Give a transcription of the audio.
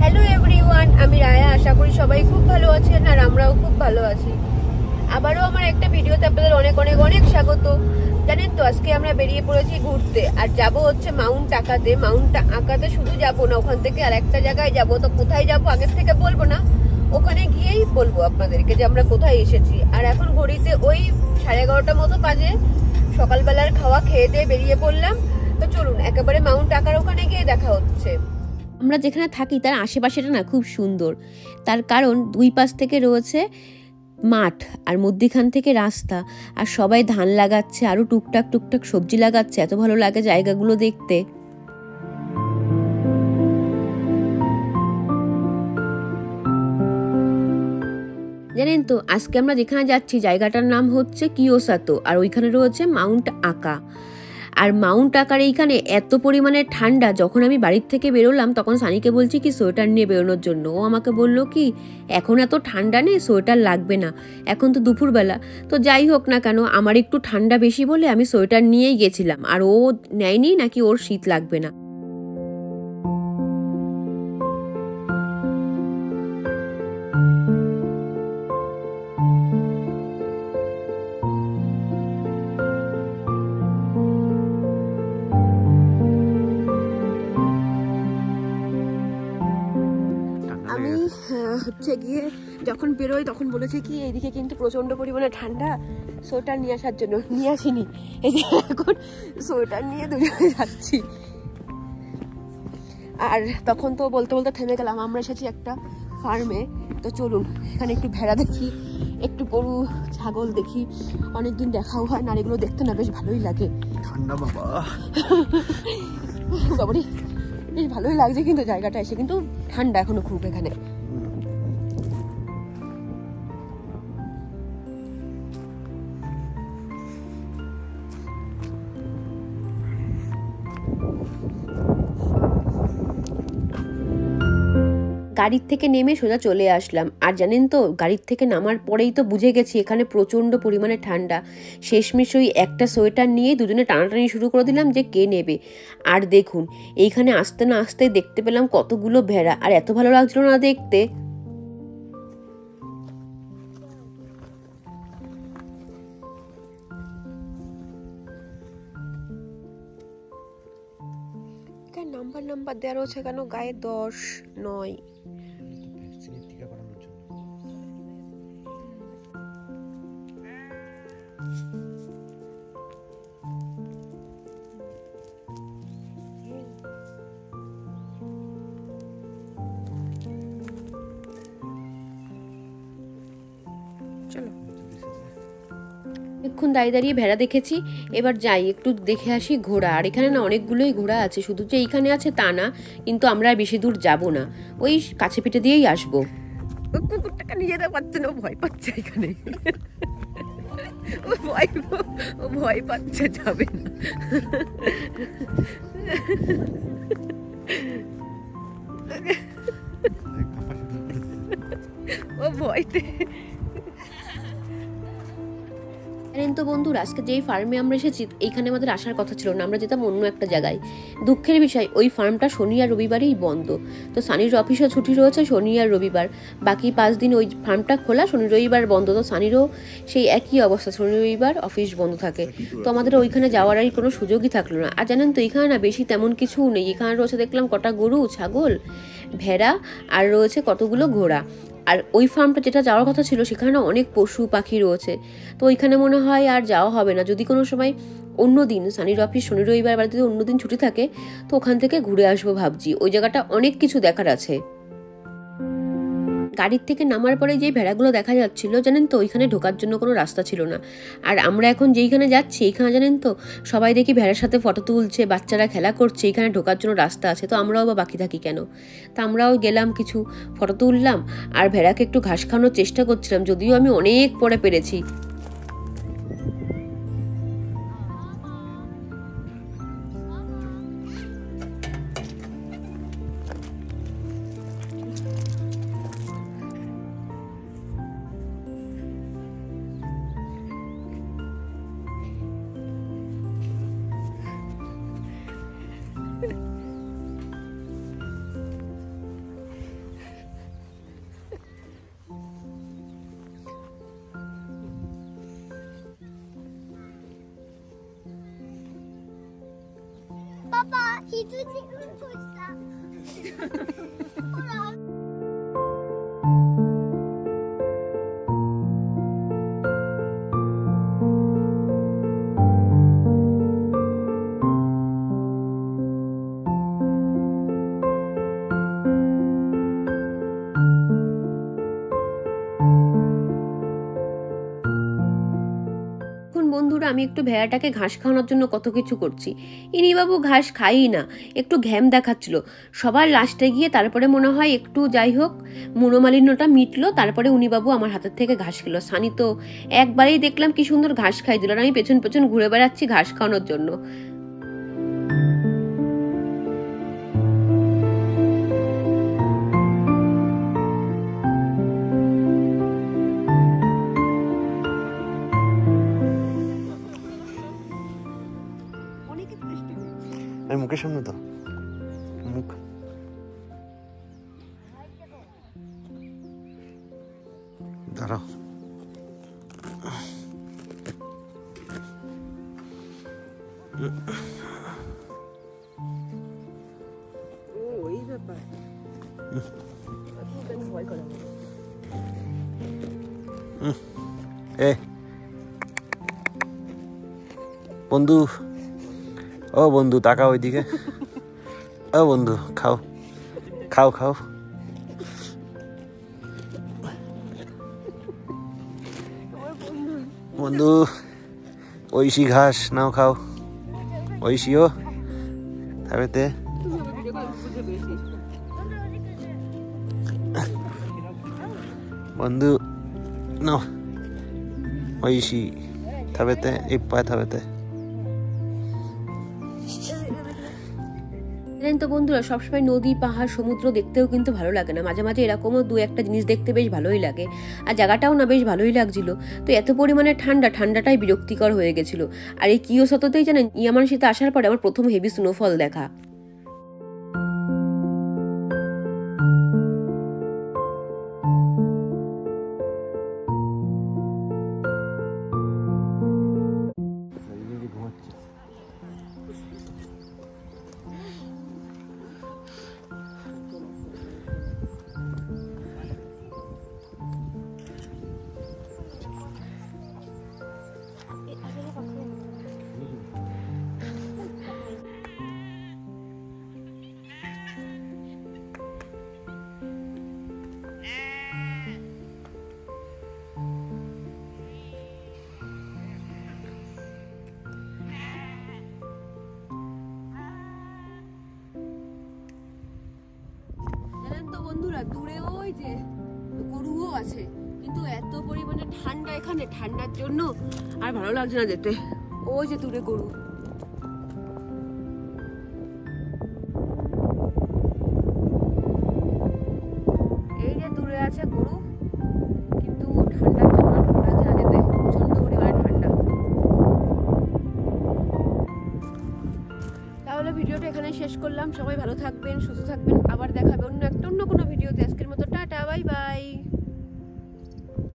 Hello everyone, আমি রায়া। আশা করি সবাই খুব ভালো আছেন আর আমরাও খুব ভালো আছি। আবারও আমার একটা ভিডিওতে আপনাদের অনেক অনেক অনেক স্বাগত। জানেন তো, আজকে আমরা বেরিয়ে পড়েছি ঘুরতে আর যাব হচ্ছে মাউন্ট আকাতে। মাউন্ট আকাতে শুধু যাব না, ওখান থেকে আর একটা জায়গায় যাব। তো কোথায় যাব আগের থেকে বলবো না, ওখানে গিয়েই বলবো আপনাদেরকে যে আমরা কোথায় এসেছি। আর এখন ঘড়িতে ওই 11:30 মতো বাজে। সকালবেলার খাওয়া খেয়ে দিয়ে বেরিয়ে পড়লাম। তো চলুন একেবারে মাউন্ট আকার ওখানে গিয়ে দেখা হচ্ছে। আমরা যেখানে থাকি তার আশেপাশেটা না খুব সুন্দর, তার কারণ দুই পাশ থেকে রয়েছে মাঠ আর মধ্যিখান থেকে রাস্তা, আর সবাই ধান লাগাচ্ছে, আরও টুকটাক টুকটাক সবজি লাগাচ্ছে। এত ভালো লাগে জায়গাগুলো দেখতে। জানেন তো, আজকে আমরা যেখানে যাচ্ছি জায়গাটার নাম হচ্ছে কিয়োসাতো, আর ওইখানে রয়েছে মাউন্ট আকা। আর মাউন্ট আকার এইখানে এত পরিমাণে ঠান্ডা, যখন আমি বাড়ির থেকে বেরোলাম তখন সানিকে বলছি কি সোয়েটার নিয়ে বেরোনোর জন্য। ও আমাকে বলল কি এখন এত ঠান্ডা নেই, সোয়েটার লাগবে না, এখন তো দুপুরবেলা। তো যাই হোক না কেন, আমার একটু ঠান্ডা বেশি বলে আমি সোয়েটার নিয়েই গেছিলাম, আর ও নেয়নি, নাকি ওর শীত লাগবে না। আমি হচ্ছে গিয়ে যখন বেরোই তখন বলেছি কি এইদিকে কিন্তু প্রচন্ড পরিমাণে ঠান্ডা, সোয়েটার নিয়ে আসার জন্য। নিয়ে আসিনি, এই যে এখন সোয়েটার নিয়ে দুজনে যাচ্ছি। আর তখন তো বলতে বলতে থেমে গেলাম। আমরা এসেছি একটা ফার্মে। তো চলুন এখানে একটু ভেড়া দেখি, একটু গরু ছাগল দেখি। অনেকদিন দেখাও হয় না, আর এগুলো দেখতে না বেশ ভালোই লাগে। ঠান্ডা বাবা বাবারে, বেশ ভালোই লাগছে কিন্তু জায়গাটা এসে, কিন্তু ঠান্ডা এখনো খুব এখানে। গাড়ির থেকে নেমে সোজা চলে আসলাম। আর জানেন তো, গাড়ির থেকে নামার পরেই তো বুঝে গেছি এখানে প্রচণ্ড পরিমাণে ঠান্ডা। শেষমেশ ওই একটা সোয়েটার নিয়ে দুজনে টানাটানি শুরু করে দিলাম যে কে নেবে। আর দেখুন, এইখানে আসতে না আসতে দেখতে পেলাম কতগুলো ভেড়া, আর এত ভালো লাগছিল না দেখতে। নাম্বার দেওয়া রয়েছে কেন গায়ে? 10, 9। চলো অনেকক্ষণ দাঁড়িয়ে দাঁড়িয়ে ভেড়া দেখেছি, এবার যাই একটু দেখে আসি ঘোড়া। আর এখানে না অনেকগুলোই ঘোড়া আছে, শুধু যে এইখানে আছে তা না, কিন্তু আমরা আর বেশি দূর যাব না, ওই কাছে পিঠে দিয়েই আসবো। কুকুরটাকে নিয়ে যেতে পারছে না, ও ভয় পাচ্ছে এখানে। ও ভয় পাচ্ছে, যাবে না। ও ভয়তে। জানেন তো বন্ধুরা, আজকে যেই ফার্মে আমরা এসেছি এইখানে আমাদের আসার কথা ছিল না, আমরা যেতাম অন্য একটা জায়গায়। দুঃখের বিষয়, ওই ফার্মটা শনি আর রবিবারেই বন্ধ। তো সানির অফিসও ছুটি রয়েছে শনি আর রবিবার, বাকি 5 দিন ওই ফার্মটা খোলা, শনি রবিবার বন্ধ। তো সানিরও সেই একই অবস্থা, শনি রবিবার অফিস বন্ধ থাকে। তো আমাদের ওইখানে যাওয়ার আর কোনো সুযোগই থাকলো না। আর জানেন তো, এখানে না বেশি তেমন কিছুও নেই। এখানে রয়েছে দেখলাম কটা গরু, ছাগল, ভেড়া, আর রয়েছে কতগুলো ঘোড়া। আর ওই ফার্মটা যেটা যাওয়ার কথা ছিল সেখানে না অনেক পশু পাখি রয়েছে। তো ওইখানে মনে হয় আর যাওয়া হবে না। যদি কোনো সময় অন্য দিন সানির অফিস শনি রবিবার বাড়িতে অন্য দিন ছুটি থাকে, তো ওখান থেকে ঘুরে আসবো ভাবছি। ওই জায়গাটা অনেক কিছু দেখার আছে। গাড়ির থেকে নামার পরে যে ভেড়াগুলো দেখা যাচ্ছিল, জানেন তো ওইখানে ঢোকার জন্য কোনো রাস্তা ছিল না। আর আমরা এখন যেইখানে যাচ্ছি এইখানে জানেন তো সবাই দেখি ভেড়ার সাথে ফটো তুলছে, বাচ্চারা খেলা করছে, এইখানে ঢোকার জন্য রাস্তা আছে। তো আমরাও বা বাকি থাকি কেন? তা আমরাও গেলাম, কিছু ফটো তুললাম, আর ভেড়াকে একটু ঘাস খাওয়ানোর চেষ্টা করছিলাম, যদিও আমি অনেক পরে পেরেছি। বন্ধুরা আমি একটু ভেড়াটাকে ঘাস খাওয়ানোর জন্য কত কিছু করছি। ইনি বাবু ঘাস খাই না, একটু ঘ্যাম দেখাচ্ছিল। সবার লাস্টে গিয়ে তারপরে মনে হয় একটু যাই হোক মনোমালিন্যটা মিটলো, তারপরে উনি বাবু আমার হাতের থেকে ঘাস খেলো। সানি তো একবারেই দেখলাম কি সুন্দর ঘাস খাই দিল, আর আমি পেছন পেছন ঘুরে বেড়াচ্ছি ঘাস খাওয়ানোর জন্য। মুখের সামনে তো মুখ দাঁড়াও। ওই ব্যাপার এ বন্ধু, ও বন্ধু তাকাও ওইদিকে। ও বন্ধু খাও খাও খাও। বন্ধু ঐশী ঘাস নাও খাও। ঐশীও খাবেতে। বন্ধু নাও ঐশী খাবেতে, ইপ্পায় খাবেতে। তো বন্ধুরা সবসময় নদী পাহাড় সমুদ্র দেখতেও কিন্তু ভালো লাগে না, মাঝে মাঝে এরকমও দু একটা জিনিস দেখতে বেশ ভালোই লাগে। আর জায়গাটাও না বেশ ভালোই লাগছিল। তো এত পরিমাণে ঠান্ডাটাই বিরক্তিকর হয়ে গেছিল। আর এই কিয়োটোতেই জানেন ইয়ামানশিতে আসার পরে আমার প্রথম হেভি স্নোফল দেখা। বন্ধুরা দূরে ওই যে গরুও আছে, কিন্তু এত পরিমাণে ঠান্ডা এখানে, ঠান্ডার জন্য আর ভালো লাগছে না যেতে। ওই যে দূরে গরু। এই যে দূরে আছে গরু, কিন্তু ঠান্ডার জন্য আর ভালো লাগছে না যেতে, প্রচন্ড পরিমাণে ঠান্ডা। তাহলে ভিডিওটা এখানে শেষ করলাম। সবাই ভালো থাকবেন, সুস্থ থাকবেন, আবার দেখাবে অন্য কোনো ভিডিওতে। আজকের মতো টাটা, বাই বাই।